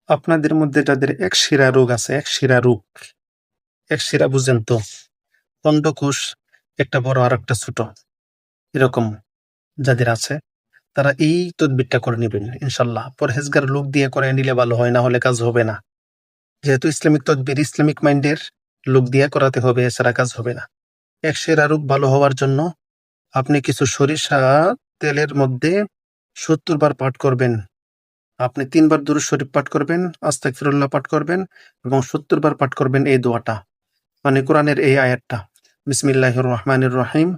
আপনাদের মধ্যে যাদের একশিরা রোগ আছে, একশিরা রোগ, একশিরা বুঝেন তো? অন্ডকোষ একটা বড় আর একটা ছোট, এরকম যাদের আছে তারা এই তদবিরটা করে নেবেন ইনশাল্লাহ। পরহেজগার লোক দিয়ে করে নিলে ভালো হয়, না হলে কাজ হবে না। যেহেতু ইসলামিক তদবির ইসলামিক মাইন্ডের লোক দিয়ে করাতে হবে, এছাড়া কাজ হবে না। একশিরা রোগ ভালো হওয়ার জন্য আপনি কিছু সরিষা তেলের মধ্যে 70 বার পাঠ করবেন। আপনি 3 বার দুরূদ শরীফ পাঠ করবেন, আস্তাগফিরুল্লাহ পাঠ করবেন এবং 70 বার পাঠ করবেন এই দোয়াটা, মানে কোরআনের এই আয়াতটা, বিসমিল্লাহির রহমানির রহিম,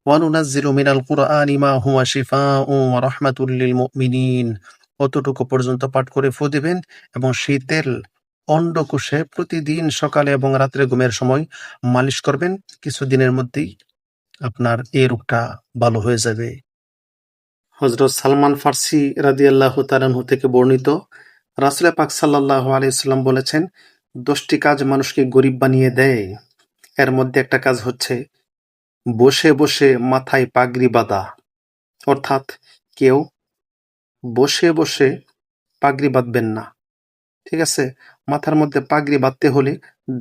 ওয়া নুনাজ্জিলু মিনাল কুরআনি মা হুয়া শিফাউন ওয়া রাহমাতুল লিল মুমিনিন। অতটুকু পর্যন্ত পাঠ করে ফু দিবেন এবং সেই তেল অন্ডকোষে প্রতিদিন সকালে এবং রাত্রে ঘুমের সময় মালিশ করবেন। কিছুদিনের মধ্যেই আপনার এই রোগটা ভালো হয়ে যাবে। হযরত সালমান ফার্সি রাদিয়াল্লাহু তাআলা আনহু থেকে বর্ণিত, রাসূল পাক সাল্লাল্লাহু আলাইহি ওয়াসাল্লাম বলেছেন, 10টি কাজ মানুষকে গরীব বানিয়ে দেয়। এর মধ্যে একটা কাজ হচ্ছে বসে বসে মাথায় পাগড়ি বাঁধা। অর্থাৎ কেউ বসে বসে পাগড়ি বাঁধবেন না, ঠিক আছে? মাথার মধ্যে পাগড়ি বাঁধতে হলে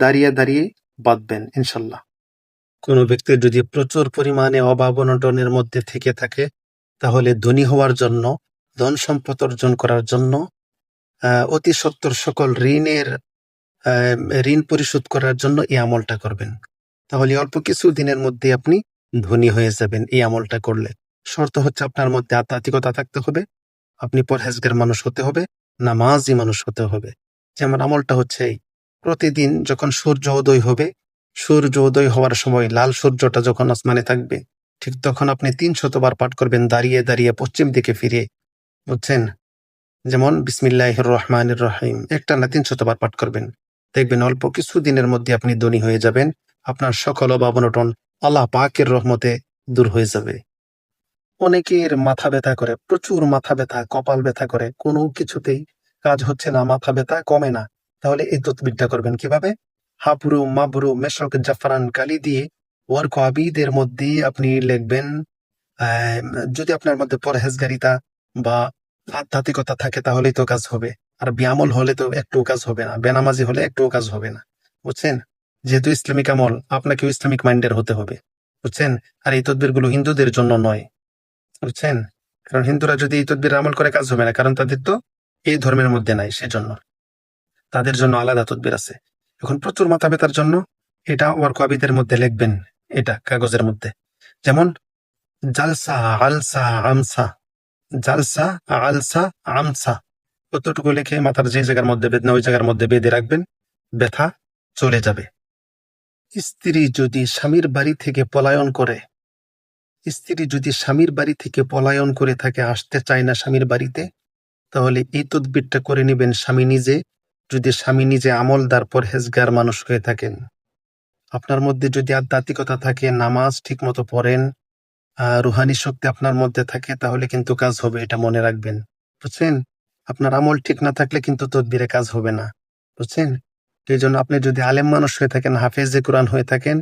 দাঁড়িয়ে দাঁড়িয়ে বাঁধবেন ইনশাল্লাহ। কোনো ব্যক্তির যদি প্রচুর পরিমাণে অভাব অনটনের মধ্যে থেকে থাকে, তাহলে ধনী হওয়ার জন্য, ধন সম্পদ অর্জন করার জন্য, অতি সত্বর সকল ঋণ পরিশোধ করার জন্য এই আমলটা করবেন। তাহলে অল্প কিছু দিনের মধ্যে আপনি ধনী হয়ে যাবেন এই আমলটা করলে। শর্ত হচ্ছে আপনার মধ্যে আধ্যাত্মিকতা থাকতে হবে, আপনি পরহেজগার মানুষ হতে হবে, নামাজি মানুষ হতে হবে। যেমন আমলটা হচ্ছে এই, প্রতিদিন যখন সূর্য উদয় হবে, সূর্য উদয় হওয়ার সময় লাল সূর্যটা যখন আসমানে থাকবে, ঠিক তখন আপনি 300 বার পাঠ করবেন দাঁড়িয়ে দাঁড়িয়ে পশ্চিম দিকে ফিরে, বুঝছেন? যেমন বিসমিল্লাহির রহমানির রহিম একটানা 300 বার পাঠ করবেন। দেখবেন অল্প কিছু দিনের মধ্যে আপনি ধনী হয়ে যাবেন। আপনার সকল অভাব অনটন আল্লাহ পাকের রহমতে দূর হয়ে যাবে। অনেকের মাথা ব্যথা করে, প্রচুর মাথা ব্যথা, কপাল ব্যথা করে, কোনো কিছুতেই কাজ হচ্ছে না, মাথা ব্যথা কমে না। তাহলে এই তদবিরটা করবেন কিভাবে? হাবরু মাবরু মেশক জাফরান কালি দিয়ে ওয়ার্ক আবিদের মধ্যে আপনি লিখবেন। আহ, যদি আপনার মধ্যে পরহেজগারিতা বা আধ্যাত্মিকতা থাকে তাহলেই তো কাজ হবে। আর ব্যামল হলে তো একটু কাজ হবে না, বেনামাজি হলে একটু কাজ হবে না, বুঝছেন? যেহেতু ইসলামিক আমল, আপনাকেও ইসলামিক মাইন্ডের হতে হবে, বুঝছেন? আর এই তদবির গুলো হিন্দুদের জন্য নয়, বুঝছেন? কারণ হিন্দুরা যদি এই তদবির আমল করে কাজ হবে না, কারণ তাদের তো এই ধর্মের মধ্যে নাই, সেজন্য তাদের জন্য আলাদা তদবির আছে। এখন প্রচুর মাথা ব্যথার জন্য এটা ওয়ার্কবিদের মধ্যে লিখবেন, এটা কাগজের মধ্যে। যেমন জালসা আলসা আমসা, জালসা আলসা আমসা, কতটুকু লিখে মাথার যে জায়গার মধ্যে বেদনা ওই জায়গার মধ্যে বেঁধে রাখবেন, ব্যথা চলে যাবে। স্ত্রী যদি স্বামীর বাড়ি থেকে পলায়ন করে, স্ত্রী যদি স্বামীর বাড়ি থেকে পলায়ন করে থাকে, আসতে চায় না স্বামীর বাড়িতে, তাহলে এই তদবিরটা করে নেবেন স্বামী নিজে। যদি স্বামী নিজে আমলদার পরহেজগার মানুষ হয়ে থাকেন, আপনার মধ্যে যদি আধ্যাত্মিকতা থাকে, নামাজ ঠিক মতো পড়েন, রুহানি শক্তি আপনার মধ্যে থাকে, তাহলে কিন্তু কাজ হবে, এটা মনে রাখবেন, বুঝছেন? আপনার আমল ঠিক না থাকলে কিন্তু তদবিরে কাজ হবে না, বুঝছেন? এই জন্য আপনি যদি আলেম মানুষ হয়ে থাকেন, হাফেজে কোরআন হয়ে থাকেন,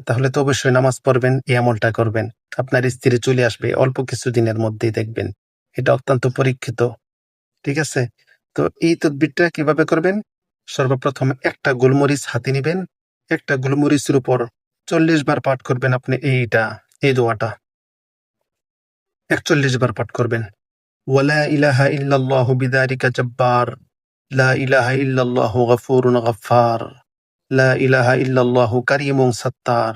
তাহলে তো অবশ্যই নামাজ পড়বেন, এই আমলটা করবেন। আপনার স্ত্রী চলে আসবে অল্প কিছু দিনের মধ্যেই, দেখবেন এটা অত্যন্ত পরীক্ষিত, ঠিক আছে? তো এই তদবিরটা কিভাবে করবেন? সর্বপ্রথম একটা গোলমরিচ হাতে নিবেন, একটা গোলমরিচের উপর 40 বার পাঠ করবেন আপনি এই দোয়াটা 41 বার পাঠ করবেন। ওয়ালা ইলাহা ইল্লাল্লাহু বিযালিকা জাব্বার, লা ইলাহা ইল্লাল্লাহু গফুরুন গফফার, লা ইলাহা ইল্লাল্লাহু কারীমুন সাত্তার।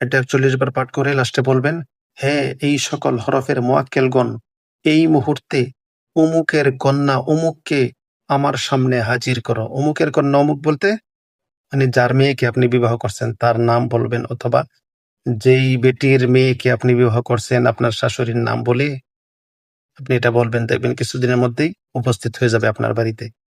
এটা 41 বার পাঠ করে লাস্টে বলবেন, হে এই সকল হরফের মুআক্কেলগণ, এই মুহূর্তে অমুকের কন্যা অমুককে আমার সামনে হাজির করো। অমুকের কন্যা অমুক বলতে মানে যার মেয়েকে আপনি বিবাহ করছেন তার নাম বলবেন, অথবা যেই বেটির মেয়েকে আপনি বিবাহ করছেন আপনার শাশুড়ির নাম বলে আপনি এটা বলবেন, দেখবেন কিছুদিনের মধ্যেই উপস্থিত হয়ে যাবে আপনার বাড়িতে।